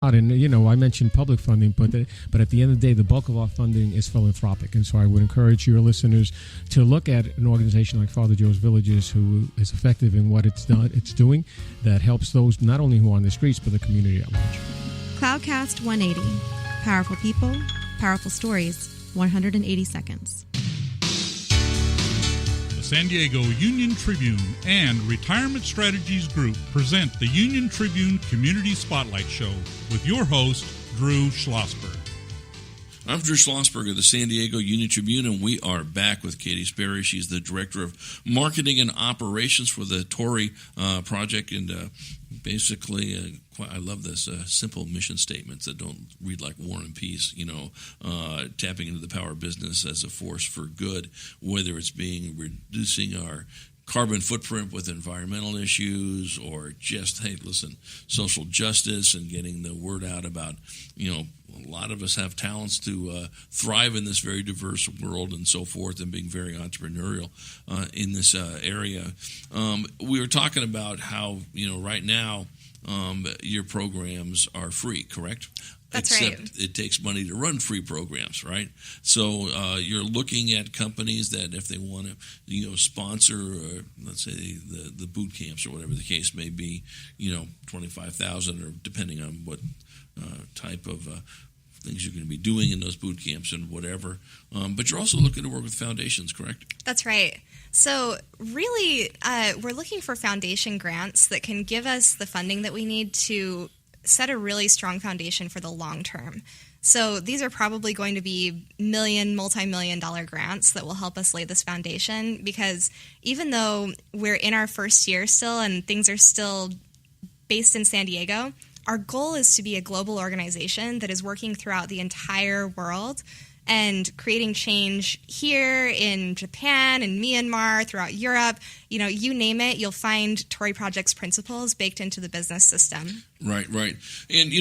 And I mentioned public funding, but at the end of the day, the bulk of our funding is philanthropic, and so I would encourage your listeners to look at an organization like Father Joe's Villages, who is effective in what it's doing, that helps those not only who are on the streets but the community at large. Cloudcast 180, powerful people, powerful stories, 180 seconds. The San Diego Union Tribune and Retirement Strategies Group present the Union Tribune Community Spotlight Show with your host, Drew Schlossberg. I'm Drew Schlossberg of the San Diego Union Tribune, and we are back with Katy Sperry. She's the Director of Marketing and Operations for the Torrey Project, and basically, I love this simple mission statements that don't read like War and Peace, tapping into the power of business as a force for good, whether it's reducing our carbon footprint with environmental issues, or just, hey, listen, social justice and getting the word out about, a lot of us have talents to thrive in this very diverse world and so forth, and being very entrepreneurial in this area. We were talking about how, right now your programs are free, correct? That's Except right. It takes money to run free programs, right? So you're looking at companies that if they want to, sponsor, let's say the boot camps or whatever the case may be, $25,000 or depending on what type of things you're going to be doing in those boot camps and whatever. But you're also looking to work with foundations, correct? That's right. So really, we're looking for foundation grants that can give us the funding that we need to set a really strong foundation for the long term. So these are probably going to be multi-million dollar grants that will help us lay this foundation, because even though we're in our first year still and things are still based in San Diego, our goal is to be a global organization that is working throughout the entire world and creating change here in Japan and Myanmar, throughout Europe. You name it, you'll find Torrey Project's principles baked into the business system. Right. And,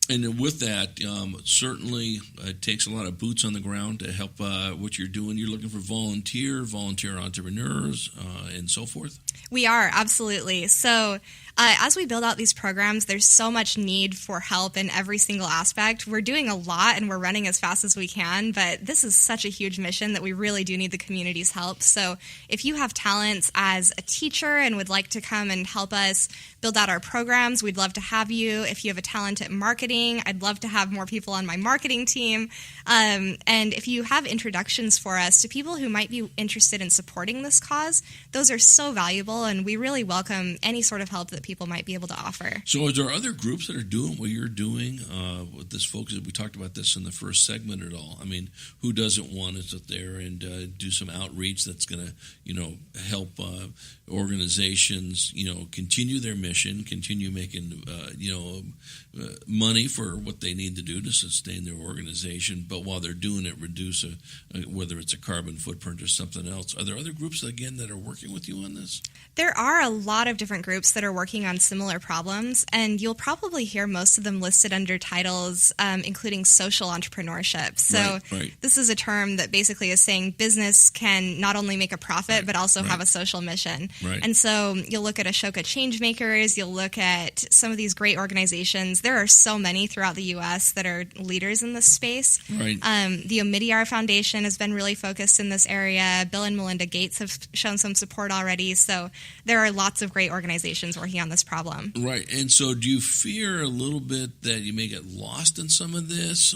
and with that, certainly it takes a lot of boots on the ground to help what you're doing. You're looking for volunteer entrepreneurs, and so forth? We are, absolutely. So as we build out these programs, there's so much need for help in every single aspect. We're doing a lot and we're running as fast as we can, but this is such a huge mission that we really do need the community's help. So if you have talents as a teacher and would like to come and help us build out our programs, we'd love to have you. If you have a talent at marketing, I'd love to have more people on my marketing team. And if you have introductions for us to people who might be interested in supporting this cause, those are so valuable, and we really welcome any sort of help that people might be able to offer. So are there other groups that are doing what you're doing with this focus? We talked about this in the first segment at all. I mean, who doesn't want to sit there and do some outreach that's going to, help organizations, continue their mission, continue making, money for what they need to do to sustain their organization, but while they're doing it, reduce whether it's a carbon footprint or something else. Are there other groups, again, that are working with you on this? There are a lot of different groups that are working on similar problems, and you'll probably hear most of them listed under titles including social entrepreneurship. So right. This is a term that basically is saying business can not only make a profit, but also have a social mission. Right. And so you'll look at Ashoka Changemakers, you'll look at some of these great organizations. There are so many throughout the U.S. that are leaders in this space. Right. The Omidyar Foundation has been really focused in this area. Bill and Melinda Gates have shown some support already. So there are lots of great organizations working on this problem. Right. And so do you fear a little bit that you may get lost in some of this?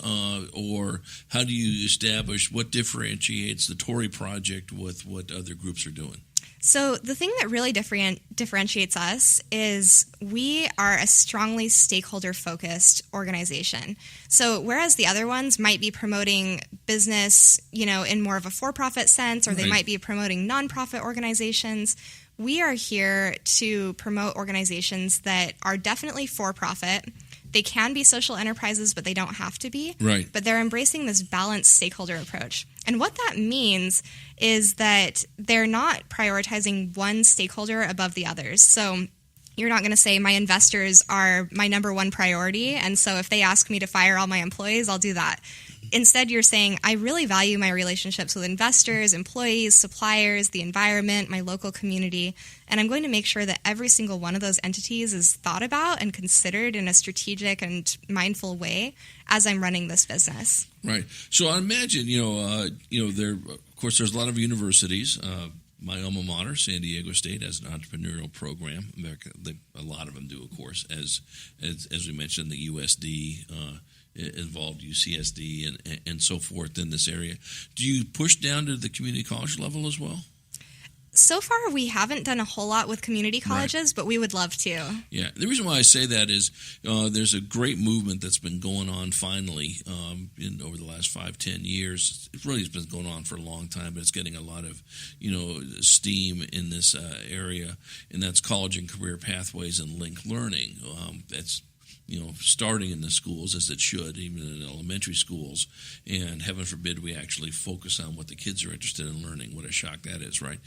Or how do you establish what differentiates the Torrey Project with what other groups are doing? So the thing that really differentiates us is we are a strongly stakeholder-focused organization. So whereas the other ones might be promoting business, in more of a for-profit sense, or they might be promoting nonprofit organizations, we are here to promote organizations that are definitely for-profit. They can be social enterprises, but they don't have to be. Right. But they're embracing this balanced stakeholder approach. And what that means is that they're not prioritizing one stakeholder above the others. So you're not going to say my investors are my number one priority, and so if they ask me to fire all my employees, I'll do that. Instead, you're saying, I really value my relationships with investors, employees, suppliers, the environment, my local community, and I'm going to make sure that every single one of those entities is thought about and considered in a strategic and mindful way as I'm running this business. Right. So I imagine, there, of course, there's a lot of universities. My alma mater, San Diego State, has an entrepreneurial program. A lot of them do, of course, as we mentioned, the USD involved, UCSD, and so forth in this area. Do you push down to the community college level as well? So far, we haven't done a whole lot with community colleges, right, but we would love to. Yeah. The reason why I say that is there's a great movement that's been going on finally over the last 5-10 years. It really has been going on for a long time, but it's getting a lot of, steam in this area, and that's college and career pathways and linked learning. That's starting in the schools, as it should, even in elementary schools. And heaven forbid we actually focus on what the kids are interested in learning. What a shock that is, right?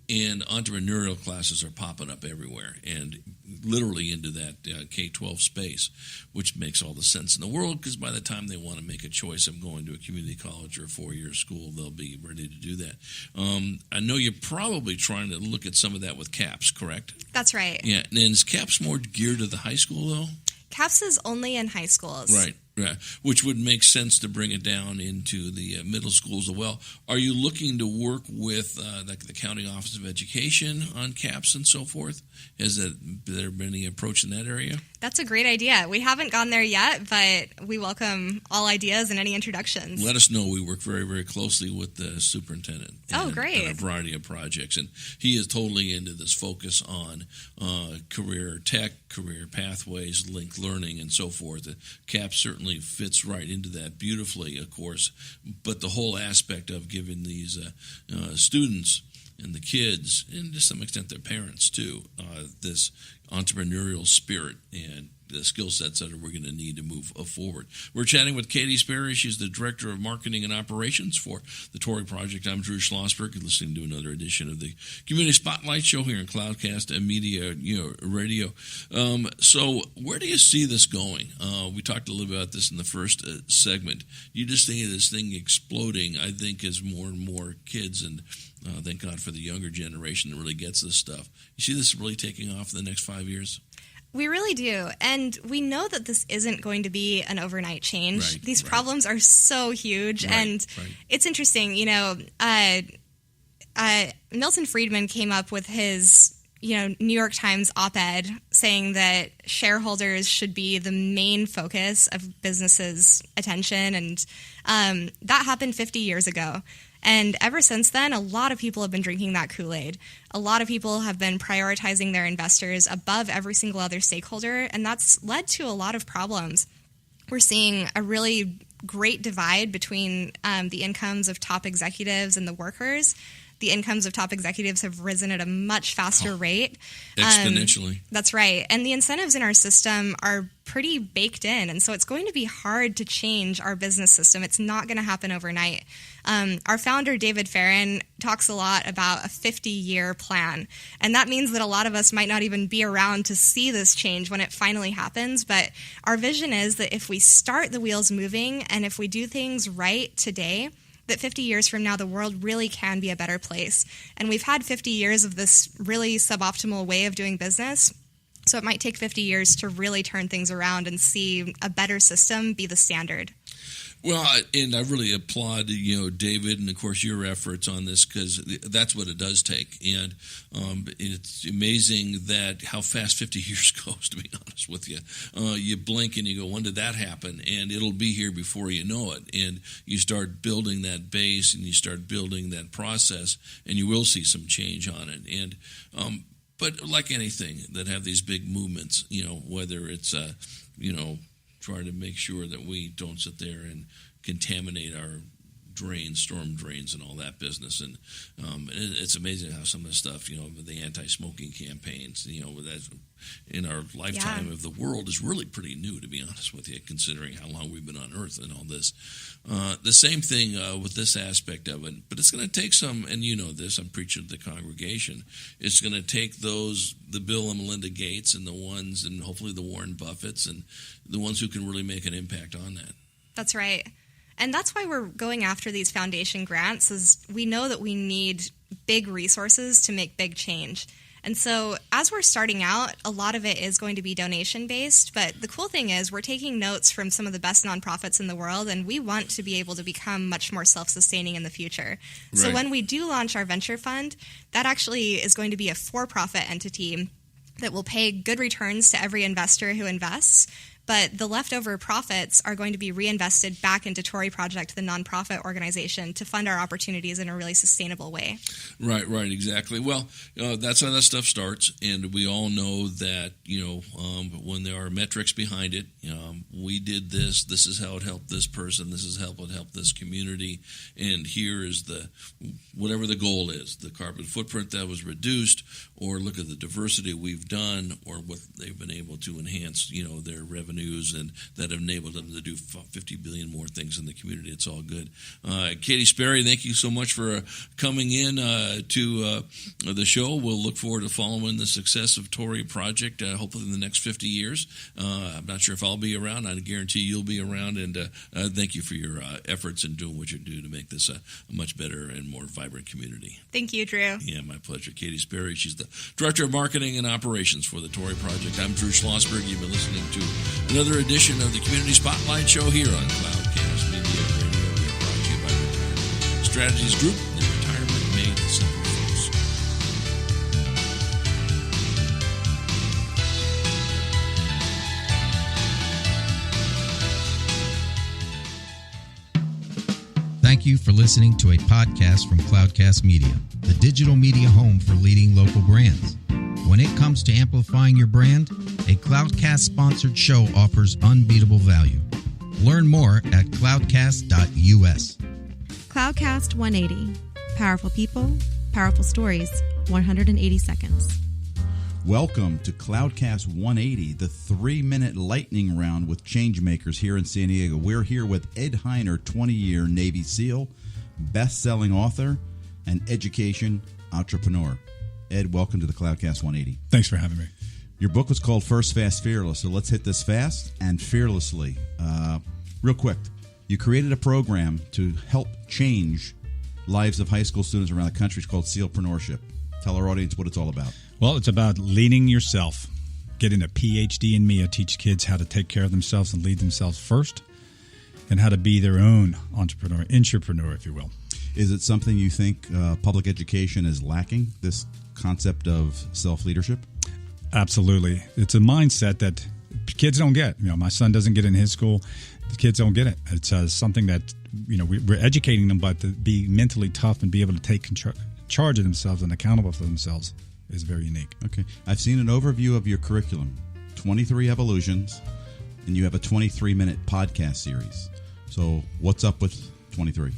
And entrepreneurial classes are popping up everywhere, and literally into that K-12 space, which makes all the sense in the world, because by the time they want to make a choice of going to a community college or a 4-year school, they'll be ready to do that. I know you're probably trying to look at some of that with CAPS, correct? That's right. Yeah. And is CAPS more geared to the high school, though? CAPS is only in high schools. Right. Yeah, which would make sense to bring it down into the middle schools as well. Are you looking to work with the County Office of Education on CAPS and so forth? Has there been any approach in that area? That's a great idea. We haven't gone there yet, but we welcome all ideas and any introductions. Let us know. We work very, very closely with the superintendent. Great. On a variety of projects. And he is totally into this focus on career tech, career pathways, linked learning, and so forth. CAPS certainly fits right into that beautifully, of course. But the whole aspect of giving these students and the kids, and to some extent their parents too, this entrepreneurial spirit and the skill sets that we're going to need to move forward. We're chatting with Katy Sperry. She's the Director of Marketing and Operations for the Torrey Project. I'm Drew Schlossberg. You're listening to another edition of the Community Spotlight Show here in Cloudcast and Media Radio. So where do you see this going? We talked a little bit about this in the first segment. You just think of this thing exploding, I think, as more and more kids, and thank God for the younger generation that really gets this stuff. You see this really taking off in the next 5 years? We really do. And we know that this isn't going to be an overnight change. Right, These problems are so huge. And it's interesting, Milton Friedman came up with his, New York Times op-ed saying that shareholders should be the main focus of businesses' attention. And that happened 50 years ago. And ever since then, a lot of people have been drinking that Kool-Aid. A lot of people have been prioritizing their investors above every single other stakeholder, and that's led to a lot of problems. We're seeing a really great divide between the incomes of top executives and the workers. The incomes of top executives have risen at a much faster rate. Exponentially. That's right. And the incentives in our system are pretty baked in. And so it's going to be hard to change our business system. It's not going to happen overnight. Our founder, David Farron, talks a lot about a 50-year plan. And that means that a lot of us might not even be around to see this change when it finally happens. But our vision is that if we start the wheels moving and if we do things right today, that 50 years from now, the world really can be a better place. And we've had 50 years of this really suboptimal way of doing business. So it might take 50 years to really turn things around and see a better system be the standard. Well, and I really applaud, David, and of course your efforts on this, because that's what it does take. And it's amazing that how fast 50 years goes, to be honest with you. You blink and you go, when did that happen? And it'll be here before you know it. And you start building that base and you start building that process, and you will see some change on it. And but like anything that have these big movements, whether it's trying to make sure that we don't sit there and contaminate our drains, storm drains, and all that business. And it's amazing how some of the stuff, the anti-smoking campaigns, that in our lifetime of the world is really pretty new, to be honest with you, considering how long we've been on Earth and all this. The same thing with this aspect of it, but it's going to take some, and this, I'm preaching to the congregation, it's going to take the Bill and Melinda Gates and the ones, and hopefully the Warren Buffetts, and the ones who can really make an impact on that. That's right. And that's why we're going after these foundation grants, is we know that we need big resources to make big change. And so as we're starting out, a lot of it is going to be donation-based, but the cool thing is we're taking notes from some of the best nonprofits in the world, and we want to be able to become much more self-sustaining in the future. Right. So when we do launch our venture fund, that actually is going to be a for-profit entity that will pay good returns to every investor who invests, but the leftover profits are going to be reinvested back into Torrey Project, the nonprofit organization, to fund our opportunities in a really sustainable way. Right, exactly. Well, that's how that stuff starts, and we all know that, when there are metrics behind it, we did this is how it helped this person, this is how it helped this community, and here is whatever the goal is, the carbon footprint that was reduced, or look at the diversity we've done, or what they've been able to enhance, their revenues, and that have enabled them to do 50 billion more things in the community. It's all good. Katy Sperry, thank you so much for coming in to the show. We'll look forward to following the success of Torrey Project, hopefully in the next 50 years. I'm not sure if I'll be around. I guarantee you'll be around, and thank you for your efforts in doing what you do to make this a much better and more vibrant community. Thank you, Drew. Yeah, my pleasure. Katy Sperry, she's the Director of Marketing and Operations for the Torrey Project. I'm Drew Schlossberg. You've been listening to another edition of the Community Spotlight Show here on Cloudcast Media Radio. We are brought to you by Retirement Strategies Group, the Retirement Made Simple, folks. Thank you for listening to a podcast from Cloudcast Media, the digital media home for leading local brands. When it comes to amplifying your brand, a Cloudcast-sponsored show offers unbeatable value. Learn more at cloudcast.us. Cloudcast 180. Powerful people, powerful stories, 180 seconds. Welcome to Cloudcast 180, the 3-minute lightning round with changemakers here in San Diego. We're here with Ed Heiner, 20-year Navy SEAL, best-selling author, and education entrepreneur. Ed, welcome to the Cloudcast 180. Thanks for having me. Your book was called First Fast Fearless, so let's hit this fast and fearlessly. Real quick, you created a program to help change lives of high school students around the country. It's called SEALpreneurship. Tell our audience what it's all about. Well, it's about leading yourself. Getting a PhD in me, I teach kids how to take care of themselves and lead themselves first, and how to be their own entrepreneur, intrapreneur, if you will. Is it something you think public education is lacking, this concept of self-leadership? Absolutely. It's a mindset that kids don't get. My son doesn't get it in his school. The kids don't get it. It's something that, we're educating them, but to be mentally tough and be able to take charge of themselves and accountable for themselves is very unique. Okay. I've seen an overview of your curriculum, 23 evolutions, and you have a 23-minute podcast series. So what's up with 23?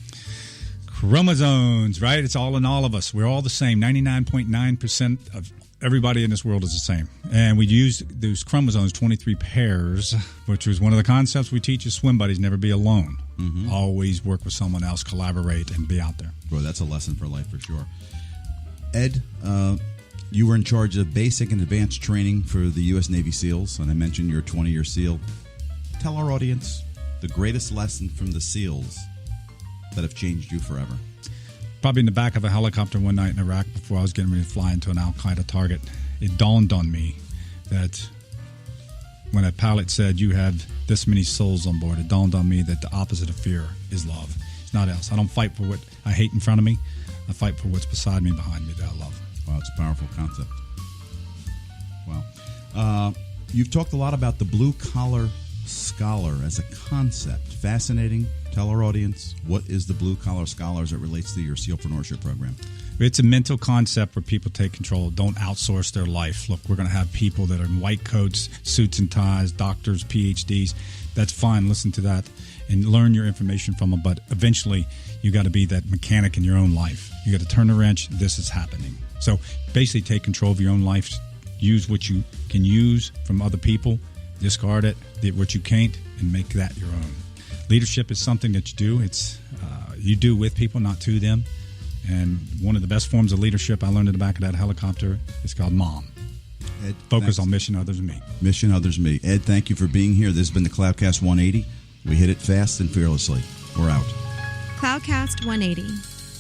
Chromosomes, right? It's all in all of us. We're all the same. 99.9% of everybody in this world is the same. And we use those chromosomes, 23 pairs, which was one of the concepts we teach as swim buddies, never be alone. Mm-hmm. Always work with someone else, collaborate, and be out there. Boy, that's a lesson for life for sure. Ed, you were in charge of basic and advanced training for the U.S. Navy SEALs, and I mentioned you're a 20-year SEAL. Tell our audience the greatest lesson from the SEALs that have changed you forever. Probably in the back of a helicopter one night in Iraq before I was getting ready to fly into an Al-Qaeda target, it dawned on me that when a pilot said, you have this many souls on board, it dawned on me that the opposite of fear is love. It's not else. I don't fight for what I hate in front of me. I fight for what's beside me, behind me that I love. Wow, it's a powerful concept. Wow. You've talked a lot about the blue-collar scholar as a concept. Fascinating. Tell our audience, what is the blue-collar scholar as it relates to your SEALpreneurship program? It's a mental concept where people take control. Don't outsource their life. Look, we're going to have people that are in white coats, suits and ties, doctors, PhDs. That's fine. Listen to that and learn your information from them. But eventually, you got to be that mechanic in your own life. You got to turn the wrench. This is happening. So basically, take control of your own life. Use what you can use from other people. Discard it. What you can't, and make that your own. Leadership is something that you do. It's you do with people, not to them. And one of the best forms of leadership I learned in the back of that helicopter is called MOM. Ed, focus on mission, others, me. Mission, others, me. Ed, thank you for being here. This has been the Cloudcast 180. We hit it fast and fearlessly. We're out. Cloudcast 180.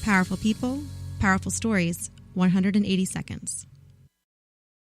Powerful people, powerful stories, 180 seconds.